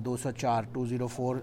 204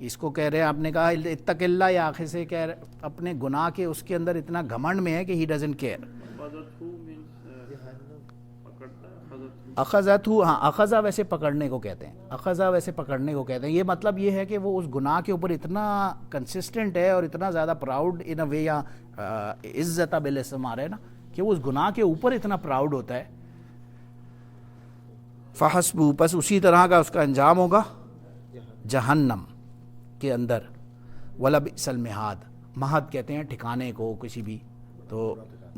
اس کو کہہ رہے ہیں, آپ نے کہا اتق اللہ, یا آخر سے کہہ رہے اپنے گناہ کے اس کے اندر اتنا گھمنڈ میں ہے کہ ہی ڈزنٹ کیئر. اخذت ہو, ہاں اخذہ ویسے پکڑنے کو کہتے ہیں, اخذہ ویسے پکڑنے کو کہتے ہیں. یہ مطلب یہ ہے کہ وہ اس گناہ کے اوپر اتنا کنسسٹنٹ ہے اور اتنا زیادہ پراؤڈ ان اے وے, یا عزت بالاسم آ رہا ہے نا, کہ وہ اس گناہ کے اوپر اتنا پراؤڈ ہوتا ہے. فحسبو, پس اسی طرح کا اس کا انجام ہوگا جہنم کے اندر. ولبئس المہاد, مہد کہتے ہیں ٹھکانے کو کسی بھی, تو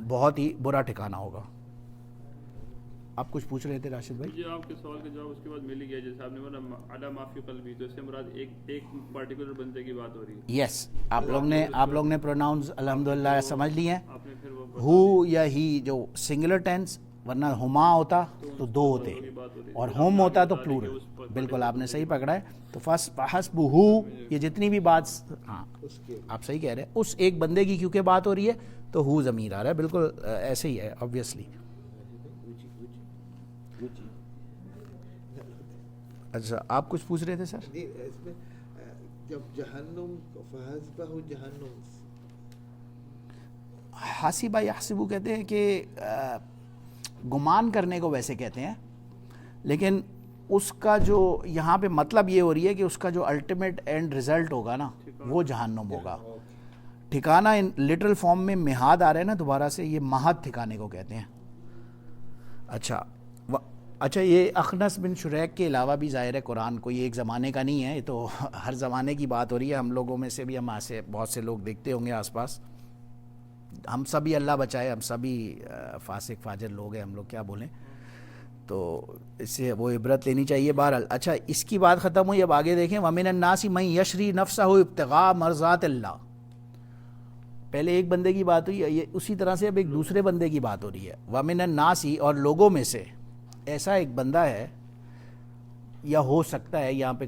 بہت ہی برا ٹھکانہ ہوگا. آپ کچھ پوچھ رہے تھے راشد بھائی؟ جی آپ کے سوال کا جواب اس کے بعد مل ہی گیا. جیسے آپ نے بولا علی ما فی قلبی, تو اس سے مراد ایک پرٹیکولر بندے کی بات ہو رہی ہے. یس, آپ لوگ نے پروناؤنس الحمدللہ سمجھ لی ہیں. ہو یا ہی جو سنگولر ٹینس, ورنہ ہما ہوتا تو دو ہوتے, اور ہوم ہوتا تو پلورل. بالکل آپ نے صحیح پکڑا ہے. تو فحسب ہو, یہ جتنی بھی بات, ہاں آپ صحیح کہہ رہے ہیں, اس ایک بندے کی کیونکہ بات ہو رہی ہے تو ہو ضمیر آ رہا ہے. بالکل ایسے ہی ہے آبویسلی. اچھا آپ کچھ پوچھ رہے تھے سر؟ جب جہنم فحسبہ جہنم, حاسبہ یحسبو کہتے ہیں کہ گمان کرنے کو ویسے کہتے ہیں, لیکن اس کا جو یہاں پہ مطلب یہ ہو رہی ہے کہ اس کا جو الٹیمیٹ اینڈ ریزلٹ ہوگا نا وہ جہنم ہوگا. ٹھکانہ ان لٹرل فارم میں مہاد آ رہا ہے نا دوبارہ سے, یہ مہد ٹھکانے کو کہتے ہیں. اچھا یہ اخنس بن شریک کے علاوہ بھی ظاہر ہے قرآن کوئی ایک زمانے کا نہیں ہے, یہ تو ہر زمانے کی بات ہو رہی ہے. ہم لوگوں میں سے بھی, ہم سے بہت سے لوگ دیکھتے ہوں گے آس پاس, ہم سبھی اللہ بچائے, ہم سبھی فاسق فاجر لوگ ہیں, ہم لوگ کیا بولیں, تو اس سے وہ عبرت لینی چاہیے. بہرحال اچھا اس کی بات ختم ہوئی, اب آگے دیکھیں. وَمِنَ النَّاسِ مَن يَشْرِي نَفْسَهُ ابْتِغَاءَ مَرْضَاتِ اللَّهِ. پہلے ایک بندے کی بات ہوئی, یہ اسی طرح سے اب ایک دوسرے بندے کی بات ہو رہی ہے. وَمِنَ النَّاسِ, اور لوگوں میں سے ایسا ایک بندہ ہے, یا ہو سکتا ہے, یہاں پہ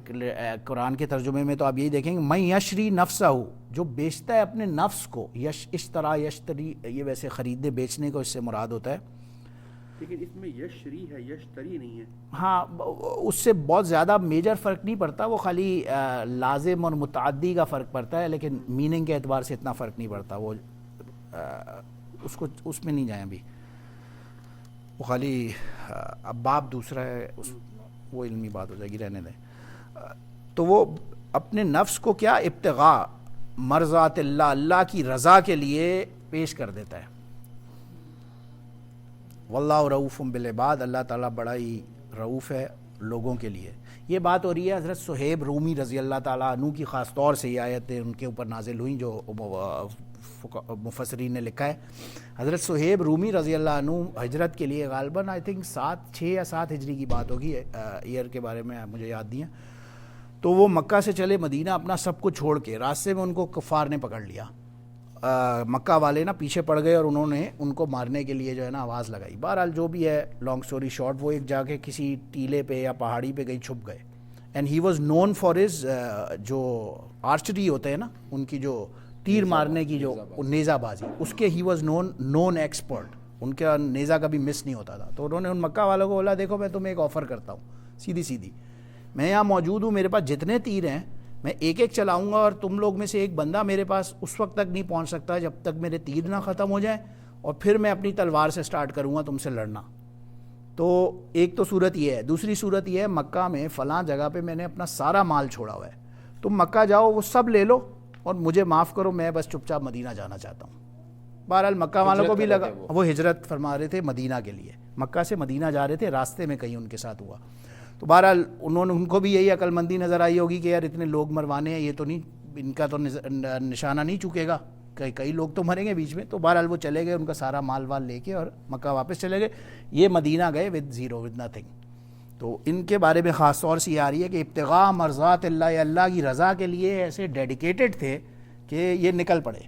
قرآن کے ترجمے میں تو آپ یہی دیکھیں گے, مَن یشری نفسہ, جو بیچتا ہے اپنے نفس کو. اشترا یشتری, یہ ویسے خریدنے بیچنے کو اس سے مراد ہوتا ہے, لیکن اس میں یشری ہے, یشتری نہیں ہے. ہاں اس سے بہت زیادہ میجر فرق نہیں پڑتا, وہ خالی لازم اور متعدی کا فرق پڑتا ہے, لیکن میننگ کے اعتبار سے اتنا فرق نہیں پڑتا. وہ اس میں نہیں جائیں ابھی, وہ خالی اب باب دوسرا ہے, وہ علمی بات ہو جائے گی, رہنے دیں. تو وہ اپنے نفس کو کیا, ابتغاء مرضات اللہ, اللہ کی رضا کے لیے پیش کر دیتا ہے. واللہ رؤوف بالعباد, اللہ تعالیٰ بڑا ہی رؤوف ہے لوگوں کے لیے. یہ بات ہو رہی ہے حضرت صہیب رومی رضی اللہ تعالیٰ عنہ کی, خاص طور سے یہ آیتیں ان کے اوپر نازل ہوئیں جو مفسرین نے لکھا ہے. حضرت صہیب رومی رضی اللہ عنہ ہجرت کے لیے غالباً آئی تھنک 6 یا 7 ہجری کی بات ہوگی, ایئر کے بارے میں مجھے یاد نہیں ہے. تو وہ مکہ سے چلے مدینہ اپنا سب کچھ چھوڑ کے, راستے میں ان کو کفار نے پکڑ لیا. مکہ والے نا پیچھے پڑ گئے اور انہوں نے ان کو مارنے کے لیے جو ہے نا آواز لگائی. بہرحال جو بھی ہے, لانگ سٹوری شارٹ, وہ ایک جا کے کسی ٹیلے پہ یا پہاڑی پہ کہیں چھپ گئے. And he was known for his, جو آرچری ہوتے ہیں نا ان کی, جو تیر مارنے کی جو نیزہ بازی, اس کے ہی واز نون ایکسپرٹ, ان کا نیزہ کبھی مس نہیں ہوتا تھا. تو انہوں نے ان مکہ والوں کو بولا, دیکھو میں تمہیں ایک آفر کرتا ہوں سیدھی, میں یہاں موجود ہوں, میرے پاس جتنے تیر ہیں میں ایک ایک چلاؤں گا, اور تم لوگ میں سے ایک بندہ میرے پاس اس وقت تک نہیں پہنچ سکتا جب تک میرے تیر نہ ختم ہو جائیں, اور پھر میں اپنی تلوار سے سٹارٹ کروں گا تم سے لڑنا. تو ایک تو صورت یہ ہے. دوسری صورت یہ ہے, مکہ میں فلاں جگہ پہ میں نے اپنا سارا مال چھوڑا ہوا ہے, تم مکہ جاؤ وہ سب لے لو اور مجھے معاف کرو, میں بس چپ چاپ مدینہ جانا چاہتا ہوں. بہرحال مکہ والوں کو بھی لگا, وہ ہجرت فرما رہے تھے مدینہ کے لیے, مکہ سے مدینہ جا رہے تھے, راستے میں کہیں ان کے ساتھ ہوا. تو بہرحال ان کو بھی یہی عقل مندی نظر آئی ہوگی کہ یار اتنے لوگ مروانے ہیں, یہ تو نہیں, ان کا تو نشانہ نہیں چکے گا, کئی لوگ تو مریں گے بیچ میں. تو بہرحال وہ چلے گئے, ان کا سارا مال وال لے کے, اور مکہ واپس چلے گئے. یہ مدینہ گئے ود زیرو, ود نتھنگ. تو ان کے بارے میں خاص طور سے یہ آ رہی ہے کہ ابتغاء مرضات اللہ, اللہ کی رضا کے لیے ایسے ڈیڈیکیٹڈ تھے کہ یہ نکل پڑے.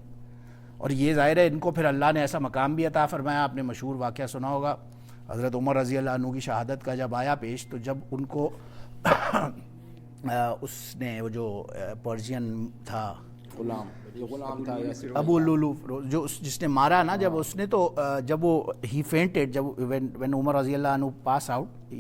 اور یہ ظاہر ہے ان کو پھر اللہ نے ایسا مقام بھی عطا فرمایا. آپ نے مشہور واقعہ سنا ہوگا, حضرت عمر رضی اللہ عنہ کی شہادت کا جب آیا پیش, تو جب ان کو اس نے وہ جو پرشین تھا, غلام تھا ابو لولو, جو جس نے مارا نا, جب اس نے, تو جب وہ ہی فینٹڈ, جب وین عمر رضی اللہ عنہ پاس آؤٹ,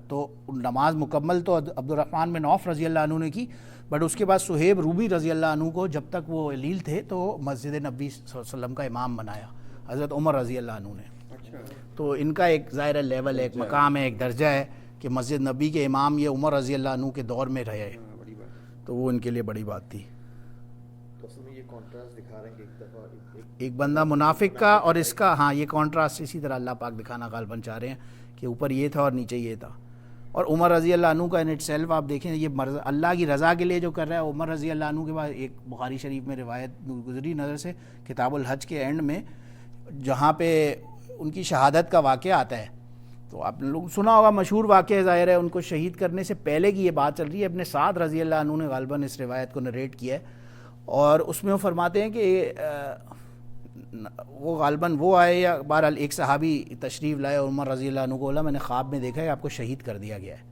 تو نماز مکمل تو عبد الرحمن بن عوف رضی اللہ عنہ نے کی, بٹ اس کے بعد صہیب رومی رضی اللہ عنہ کو جب تک وہ علیل تھے تو مسجد نبی صلی اللہ علیہ وسلم کا امام بنایا حضرت عمر رضی اللہ عنہ نے. تو ان کا ایک ظاہر لیول ہے, ایک مقام ہے, ایک درجہ ہے کہ مسجد نبی کے امام یہ عمر رضی اللہ عنہ کے دور میں رہے, تو وہ ان کے لیے بڑی بات تھی. تو اس میں یہ کانٹراسٹ دکھا رہے ہیں کہ ایک دفعہ ایک بندہ منافق کا اور اس کا, ہاں یہ کانٹراسٹ اسی طرح اللہ پاک دکھانا غالباً چاہ رہے ہیں کہ اوپر یہ تھا اور نیچے یہ تھا. اور عمر رضی اللہ عنہ کا ان اٹ سیلف آپ دیکھیں یہ اللہ کی رضا کے لیے جو کر رہا ہے. عمر رضی اللہ عنہ کے بعد ایک بخاری شریف میں روایت گزری نظر سے کتاب الحج کے اینڈ میں جہاں پہ ان کی شہادت کا واقعہ آتا ہے, تو آپ نے لوگ سنا ہوگا مشہور واقعہ ظاہر ہے, ان کو شہید کرنے سے پہلے کی یہ بات چل رہی ہے. ابن سعد رضی اللہ عنہ نے غالباً اس روایت کو نریٹ کیا ہے اور اس میں وہ فرماتے ہیں کہ وہ غالباً وہ آئے یا بہرحال ایک صحابی تشریف لائے عمر رضی اللہ عنہ کو بولا میں نے خواب میں دیکھا ہے آپ کو شہید کر دیا گیا ہے.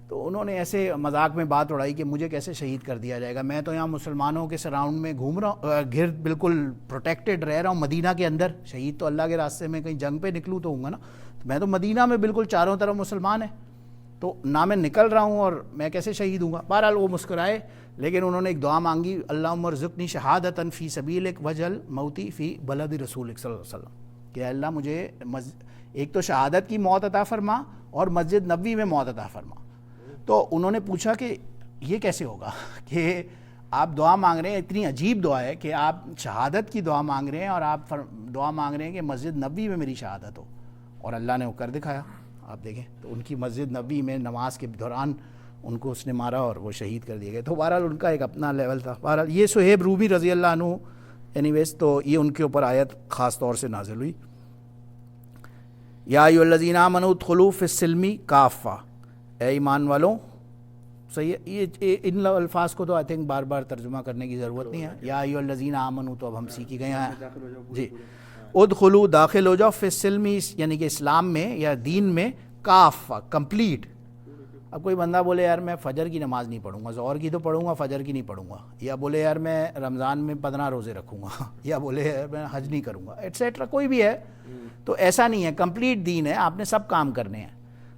تو انہوں نے ایسے مذاق میں بات اڑائی کہ مجھے کیسے شہید کر دیا جائے گا, میں تو یہاں مسلمانوں کے سراؤنڈ میں گھوم رہا ہوں, گرد بالکل پروٹیکٹڈ رہ رہا ہوں مدینہ کے اندر. شہید تو اللہ کے راستے میں کہیں جنگ پہ نکلوں تو ہوں گا نا, تو میں تو مدینہ میں بالکل چاروں طرف مسلمان ہیں, تو نہ میں نکل رہا ہوں اور میں کیسے شہید ہوں گا. بہرحال وہ مسکرائے, لیکن انہوں نے ایک دعا مانگی, اللہم ارزقنی شہادۃ فی سبیلک وجل موتی فی بلد رسولک صلی اللہ علیہ وسلم, کہ اللہ مجھے ایک تو شہادت کی موت عطا فرما اور مسجد نبوی میں موت عطا فرما. تو انہوں نے پوچھا کہ یہ کیسے ہوگا کہ آپ دعا مانگ رہے ہیں, اتنی عجیب دعا ہے کہ آپ شہادت کی دعا مانگ رہے ہیں اور آپ دعا مانگ رہے ہیں کہ مسجد نبوی میں میری شہادت ہو, اور اللہ نے وہ کر دکھایا. آپ دیکھیں تو ان کی مسجد نبوی میں نماز کے دوران ان کو اس نے مارا اور وہ شہید کر دیے گئے. تو بہرحال ان کا ایک اپنا لیول تھا. بہرحال یہ صہیب رومی رضی اللہ عنہ اینی ویز, تو یہ ان کے اوپر آیت خاص طور سے نازل ہوئی. یا ایھا الذین آمنوا ادخلوا فی السلم کافہ, اے ایمان والوں. صحیح ہے, یہ ان الفاظ کو تو آئی تھنک بار بار ترجمہ کرنے کی ضرورت نہیں ہے. یا ایھا الذین آمنوا تو اب ہم سیکھ گئے ہیں جی. ادخلوا داخل ہو جاؤ, فی السلم یعنی کہ اسلام میں یا دین میں, کافہ کمپلیٹ. اب کوئی بندہ بولے یار میں فجر کی نماز نہیں پڑھوں گا, ظہر کی تو پڑھوں گا, فجر کی نہیں پڑھوں گا, یا بولے یار میں رمضان میں 15 روزے رکھوں گا, یا بولے یار میں حج نہیں کروں گا, ایٹسیٹرا, کوئی بھی ہے. تو ایسا نہیں ہے, کمپلیٹ دین ہے, آپ نے سب کام کرنے ہیں.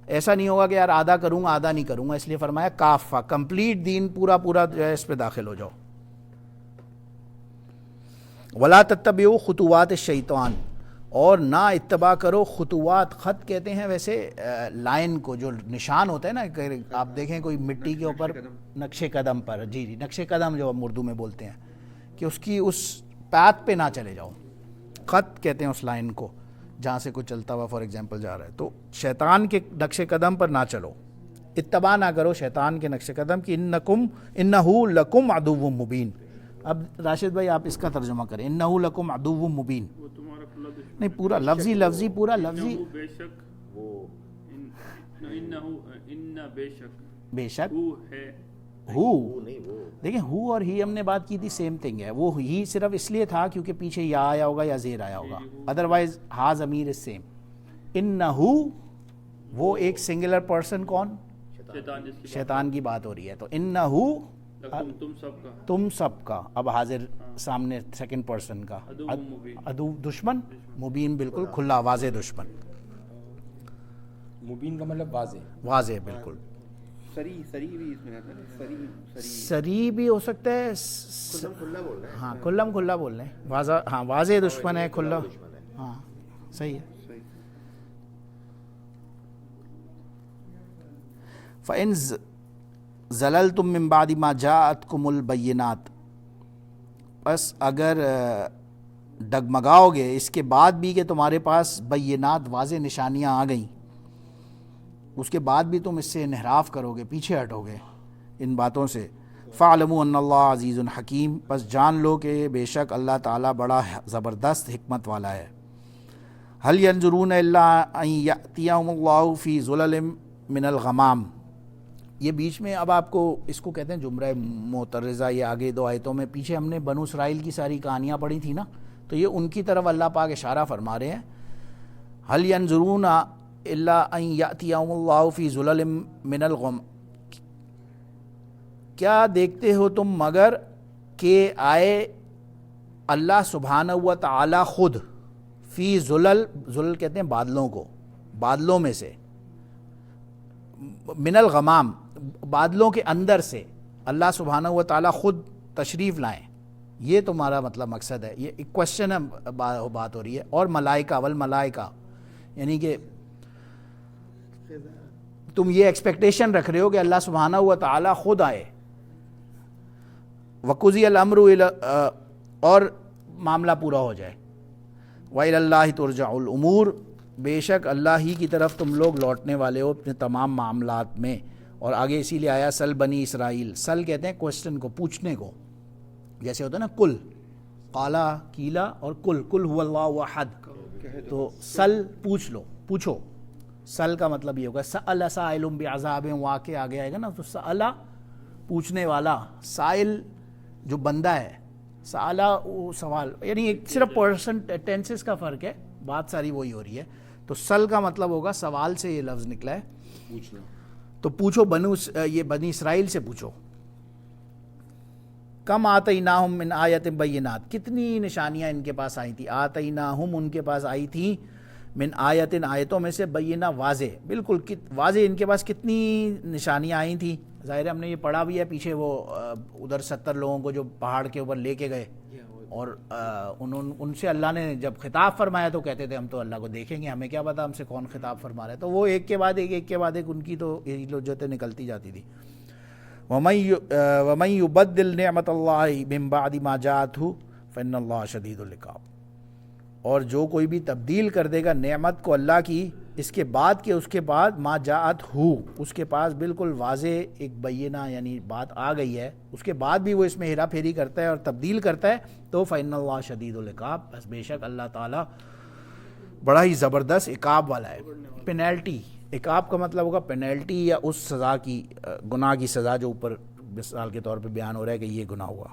ایسا نہیں ہوگا کہ یار آدھا کروں گا آدھا نہیں کروں گا, اس لیے فرمایا کافہ کمپلیٹ دین, پورا پورا جو ہے اس پہ داخل ہو جاؤ. ولا تتبعوا خطوات الشیطان, اور نہ اتباع کرو خطوات. خط کہتے ہیں ویسے لائن کو, جو نشان ہوتا ہے نا, آپ دیکھیں کوئی مٹی کے اوپر نقش قدم پر, جی جی نقش قدم جو ہم اردو میں بولتے ہیں, کہ اس کی اس پاتھ پہ نہ چلے جاؤ. خط کہتے ہیں اس لائن کو جہاں سے کوئی چلتا ہوا فار ایگزامپل جا رہا ہے. تو شیطان کے نقش قدم پر نہ چلو, اتباع نہ کرو شیطان کے نقش قدم کی. انہ لکم عدو مبین. اب راشد بھائی آپ اس کا ترجمہ کریں, انہ لکم عدو مبین. نہیں پورا لفظی پورا لفظی, بے شک وہ بے شک ہے ہو, دیکھیں ہو اور ہی ہم نے بات کی تھی سیم تھنگ ہے. وہ ہی صرف اس لیے تھا کیونکہ پیچھے یا آیا ہوگا یا زیر آیا ہوگا, ادروائز ہا ضمیر از سیم. انہو وہ ایک سنگولر پرسن, کون؟ شیطان کی بات ہو رہی ہے. تو انہو تم سب کا, اب حاضر سامنے سیکنڈ پرسن کا, عدو دشمن, مبین بالکل کھلا واضح دشمن. مبین کا مطلب واضح, واضح بالکل. سری بھی ہو سکتا ہے, ہاں کھلم کھلا بول رہے ہیں, واضح, ہاں واضح دشمن ہے, کھلا, ہاں صحیح ہے. فَإِن زَلَلْتُم مِّن بَعْدِ مَا جَاءَتْكُمُ الْبَيِّنَاتُ, بس اگر ڈگمگاؤ گے اس کے بعد بھی کہ تمہارے پاس بینات واضح نشانیاں آ گئیں, اس کے بعد بھی تم اس سے انحراف کرو گے, پیچھے ہٹو گے ان باتوں سے. فَاعْلَمُوا أَنَّ اللَّهَ عَزِيزٌ حَكِيمٌ, بس جان لو کہ بے شک اللہ تعالیٰ بڑا زبردست حکمت والا ہے. هَلْ يَنظُرُونَ إِلَّا أَن يَأْتِيَهُمُ اللَّهُ فِي ظُلَلٍ مِّنَ الْغَمَامِ. یہ بیچ میں اب آپ کو اس کو کہتے ہیں جمرہ معترضہ, یہ آگے دو آیتوں میں پیچھے ہم نے بنو اسرائیل کی ساری کہانیاں پڑھی تھی نا, تو یہ ان کی طرف اللہ پاک اشارہ فرما رہے ہیں. هَلْ يَنظُرُونَ إِلَّا أَن يَأْتِيَهُمُ اللَّهُ فِي ظُلَلٍ مِّنَ الْغَمَامِ, کیا دیکھتے ہو تم مگر کہ آئے اللہ سبحانہ و تعالی خود, فی ظلل, ظلل کہتے ہیں بادلوں کو, بادلوں میں سے, من الغمام بادلوں کے اندر سے, اللہ سبحانہ و تعالیٰ خود تشریف لائیں، یہ تمہارا مطلب مقصد ہے، یہ ایک کوشچن ہے، بات ہو رہی ہے. اور ملائکہ والملائکہ، یعنی کہ تم یہ ایکسپیکٹیشن رکھ رہے ہو کہ اللہ سبحانہ و تعالیٰ خود آئے. وقضی الامر اور معاملہ پورا ہو جائے. وَإِلَى اللَّهِ تُرْجَعُ الْأُمُورُ، بے شک اللہ ہی کی طرف تم لوگ لوٹنے والے ہو اپنے تمام معاملات میں. اور آگے اسی لیے آیا سل بنی اسرائیل. سل کہتے ہیں کوشچن کو، پوچھنے کو، جیسے ہوتا ہے نا کل، قالا کیلا اور کل هو اللہ احد. تو سل پوچھ لو، پوچھو. سل کا مطلب یہ ہوگا سأل سائل بعذاب واقع آگے آئے گا نا، تو سأل پوچھنے والا، سائل جو بندہ ہے، سألہ سوال، یعنی ایک صرف پرسنٹ ٹینسز کا فرق ہے، بات ساری وہی ہو رہی ہے. تو سل کا مطلب ہوگا سوال سے یہ لفظ نکلا ہے، پوچھنا. تو پوچھو یہ بنی اسرائیل سے پوچھو. کم آتیناہم من آیت بینات، کتنی نشانیاں ان کے پاس آئی تھیں. آتیناہم ان کے پاس آئی تھیں، من آیتن آیتوں میں سے، بینہ واضح، بالکل واضح ان کے پاس کتنی نشانیاں آئی تھیں. ظاہر ہے ہم نے یہ پڑھا بھی ہے پیچھے، وہ ادھر 70 لوگوں کو جو پہاڑ کے اوپر لے کے گئے اور ان سے اللہ نے جب خطاب فرمایا تو کہتے تھے ہم تو اللہ کو دیکھیں گے، ہمیں کیا پتا ہم سے کون خطاب فرما رہا ہے. تو وہ ایک کے بعد ایک ان کی تو لجتیں نکلتی جاتی تھی. وَمَن يُبَدِّلْ نِعْمَةَ اللَّهِ مِن بَعْدِ مَا جَاءَتْهُ فَإِنَّ اللَّهَ شَدِيدُ الْعِقَابِ. اور جو کوئی بھی تبدیل کر دے گا نعمت کو اللہ کی اس کے بعد کہ اس کے بعد ما جاءت ہو، اس کے پاس بالکل واضح ایک بینہ یعنی بات آ گئی ہے، اس کے بعد بھی وہ اس میں ہیرا پھیری کرتا ہے اور تبدیل کرتا ہے، تو فإن اللہ شدید العقاب، بس بے شک اللہ تعالیٰ بڑا ہی زبردست عقاب والا ہے. پینلٹی، عقاب کا مطلب ہوگا پینلٹی یا اس سزا کی، گناہ کی سزا جو اوپر مثال کے طور پہ بیان ہو رہا ہے کہ یہ گناہ ہوا،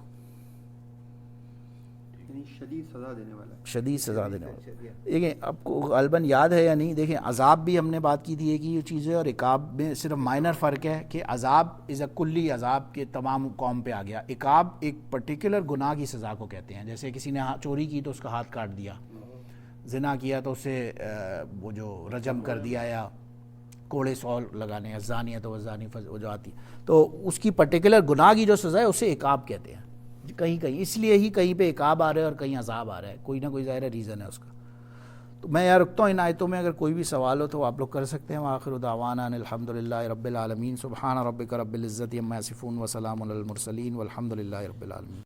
شدید سزا دینے والا، شدید سزا دینے والا. دیکھیں آپ کو غالباً یاد ہے یا نہیں، دیکھیں عذاب بھی ہم نے بات کی تھی ایک ہی چیز ہے، اور عقاب میں صرف مائنر فرق ہے کہ عذاب از اے کلی عذاب کے تمام قوم پہ آ گیا. عقاب ایک پرٹیکولر گناہ کی سزا کو کہتے ہیں. جیسے کسی نے چوری کی تو اس کا ہاتھ کاٹ دیا، زنا کیا تو اسے وہ جو رجم کر دیا یا کوڑے 100 لگانے، الزانیۃ والزانی وہ جو آتی، تو اس کی پرٹیکولر گناہ کی جو سزا ہے اسے عقاب کہتے ہیں. کہیں اس لیے ہی کہیں پہ عقاب آ رہا ہے اور کہیں عذاب آ رہا ہے، کوئی نہ کوئی ظاہر ریزن ہے اس کا. تو میں یہاں رکتا ہوں ان آیتوں میں، اگر کوئی بھی سوال ہو تو آپ لوگ کر سکتے ہیں. وآخر دعوانا ان الحمدللہ رب العالمین. سبحان ربک رب العزت عما یصفون وسلام علی المرسلین والحمد للہ رب العالمین.